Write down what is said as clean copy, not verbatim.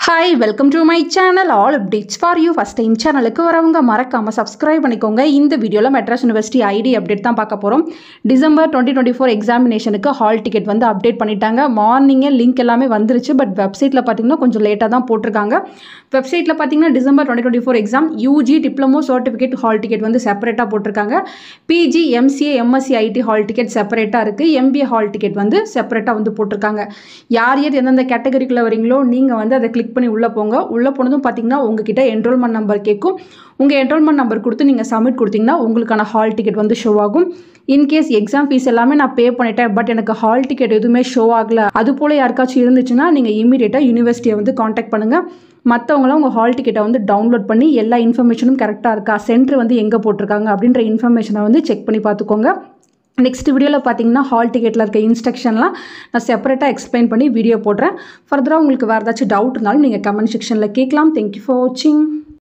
Hi, welcome to my channel. All updates for you. First time சேனலுக்கு வரவங்க மறக்காம subscribe பண்ணிக்கோங்க. இந்த வீடியோல மெட்ராஸ் யுனிவர்சிட்டி ஐடி அப்டேட் தான் பார்க்க போறோம். டிசம்பர் 2024 எக்ஸாமினேஷனுக்கு ஹால் டிக்கெட் வந்து அப்டேட் பண்ணிட்டாங்க. மார்னிங்கே லிங்க் எல்லாமே வந்துருச்சு. பட் வெப்சைட்ல பாத்தீங்கன்னா கொஞ்சம் லேட்டா தான் போட்டுருக்காங்க. வெப்சைட்ல பாத்தீங்கன்னா December 2024 exam UG diploma certificate hall ticket வந்து செப்பரேட்டா போட்டுருக்காங்க. PG MCA MSc IT hall ticket செப்பரேட்டா இருக்கு. எம்பிஏ ஹால் டிக்கெட் வந்து செப்பரேட்டா வந்து போட்டுருக்காங்க. யார் எந்தெந்த கேட்டகரிக்குள்ள வரீங்களோ நீங்க வந்து அதை கிளிக் பண்ணி உள்ள போங்க. உள்ள போனதும் பாத்தீங்கன்னா உங்ககிட்ட என்ரோல்மெண்ட் நம்பர் கேட்கும். உங்க என்ரோல்மெண்ட் நம்பர் கொடுத்து நீங்க சப்மிட் கொடுத்தீங்கன்னா உங்களுக்கான ஹால் டிக்கெட் வந்து ஷோ ஆகும். இன்கேஸ் எக்ஸாம் ஃபீஸ் எல்லாமே நான் பே பண்ணிட்டேன் பட் எனக்கு ஹால் டிக்கெட் எதுவுமே ஷோ ஆகல, அது போல யாருக்காச்சும் இருந்துச்சுன்னா நீங்க இமீடியட்டா யூனிவர்சிட்டியை வந்து காண்டாக்ட் பண்ணுங்க. மற்றவங்களும் உங்கள் ஹால் டிக்கெட்டை வந்து டவுன்லோட் பண்ணி எல்லா இன்ஃபர்மேஷனும் கரெக்டாக இருக்கா, சென்டர் வந்து எங்கே போட்டிருக்காங்க அப்படின்ற இன்ஃபர்மேஷனை வந்து செக் பண்ணி பார்த்துக்கோங்க. நெக்ஸ்ட் வீடியோவில் பார்த்தீங்கன்னா ஹால் டிக்கெட்டில் இருக்க இன்ஸ்ட்ரக்ஷன்லாம் நான் செப்பரேட்டாக எக்ஸ்பிளைன் பண்ணி வீடியோ போடுறேன். ஃபர்தராக உங்களுக்கு வேறு ஏதாச்சும் டவுட் இருந்தாலும் நீங்கள் கமெண்ட் செக்ஷனில் கேட்கலாம். தேங்க்யூ ஃபார் வாட்சிங்.